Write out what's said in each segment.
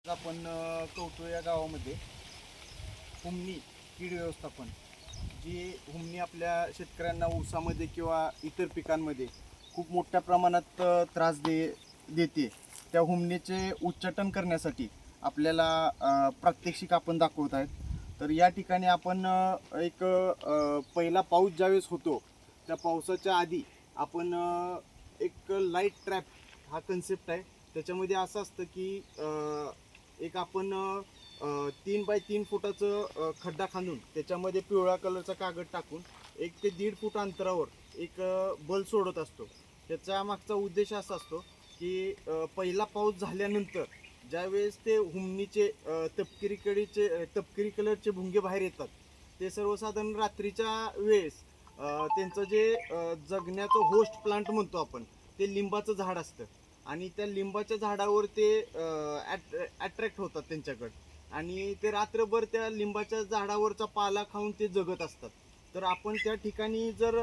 आपण कवठो या गावामध्ये हुमणी कीड व्यवस्थापन जी हुमणी आपल्या शेतकऱ्यांना ऊसामध्ये किंवा इतर पिकांमध्ये खूप मोठ्या प्रमाणात त्रास देते. त्या हुमणीचे उच्चाटन करण्यासाठी आपल्याला प्रात्यक्षिक आपण दाखवत आहेत. तर या ठिकाणी आपण पहिला पाऊस ज्यावेळेस होतो त्या पावसाच्या आधी आपण एक लाईट ट्रॅप हा कन्सेप्ट आहे. त्याच्यामध्ये असं असतं की एक आपण 3 बाय 3 फुटाचं खड्डा खांदून त्याच्यामध्ये पिवळा कलरचा कागद टाकून 1 ते 1.5 फूट अंतरावर एक बल सोडत असतो. त्याचा मागचा उद्देश असा असतो की पहिला पाऊस झाल्यानंतर ज्यावेळेस ते हुमणीचे तपकिरी कलरचे भुंगे बाहेर येतात, ते सर्वसाधारण रात्रीच्या वेळेस त्यांचं जे जगण्याचं होस्ट प्लांट म्हणतो आपण, ते लिंबाचं झाड असतं आणि त्या लिंबाच्या झाडावर ते अट्रॅक्ट होतात त्यांच्याकडे आणि ते रात्रभर त्या लिंबाच्या झाडावरचा पाला खाऊन ते जगत असतात. तर आपण त्या ठिकाणी जर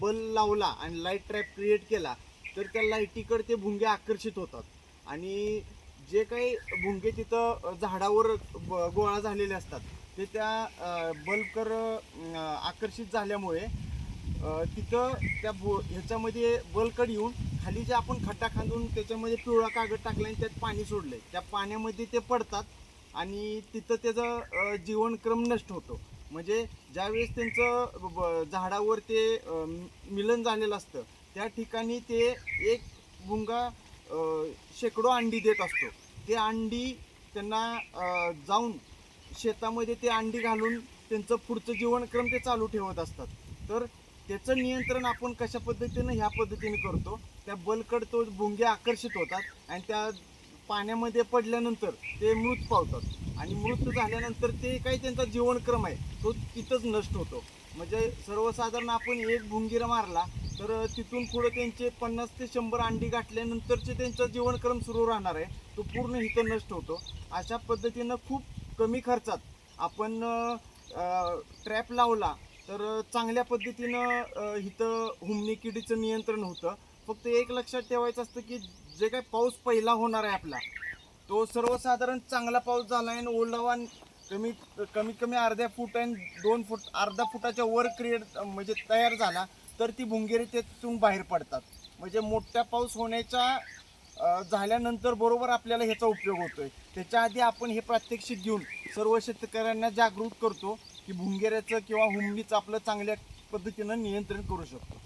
बल लावला आणि लाईट ट्रॅप क्रिएट केला तर त्या लाईटीकडे ते भुंगे आकर्षित होतात आणि जे काही भुंगे तिथं झाडावर गोळा झालेले असतात ते त्या बल्बकर आकर्षित झाल्यामुळे तिथं त्या ह्याच्यामध्ये बलकड येऊन खाली जे आपण खड्डा खांदून त्याच्यामध्ये पिवळा कागद टाकला आणि त्यात पाणी सोडलंय त्या पाण्यामध्ये ते पडतात आणि तिथं त्याचा जीवनक्रम नष्ट होतो. म्हणजे ज्यावेळेस त्यांचं झाडावर ते मिलन झालेलं असतं त्या ठिकाणी ते एक भुंगा शेकडो अंडी देत असतो. ते अंडी त्यांना जाऊन शेतामध्ये ते अंडी घालून त्यांचं पुढचं जीवनक्रम ते चालू ठेवत असतात. तर त्याचं नियंत्रण आपण कशा पद्धतीनं ह्या पद्धतीने करतो, त्या बलकड तो भुंगे आकर्षित होतात आणि त्या पाण्यामध्ये पडल्यानंतर ते मृत पावतात आणि मृत झाल्यानंतर ते काही त्यांचा जीवनक्रम आहे तो तिथंच नष्ट होतो. म्हणजे सर्वसाधारण आपण एक भुंगीर मारला तर तिथून पुढे त्यांचे 50 ते 100 अंडी गाठल्यानंतरचे त्यांचा जीवनक्रम सुरू राहणार आहे, तो पूर्ण इथं नष्ट होतो. अशा पद्धतीनं खूप कमी खर्चात आपण ट्रॅप लावला तर चांगल्या पद्धतीनं इथं हुमणी किडीचं नियंत्रण होतं. फक्त एक लक्षात ठेवायचं असतं की जे काही पाऊस पहिला होणार आहे आपला, तो सर्वसाधारण चांगला पाऊस झाला आहे आणि ओलावा कमीत कमी अर्ध्या फूट आणि 2 फूट अर्धा फुटाच्या वर क्रिएट म्हणजे तयार झाला तर ती भुंगेरी त्यातून बाहेर पडतात. म्हणजे मोठा पाऊस होण्याच्या झाल्यानंतर बरोबर आपल्याला ह्याचा उपयोग होतोय. त्याच्या आधी आपण हे प्रात्यक्षिक घेऊन सर्व शेतकऱ्यांना जागृत करतो की भुंगेऱ्याचं किंवा हुमणीचं आपलं चांगल्या पद्धतीनं नियंत्रण करू शकतो.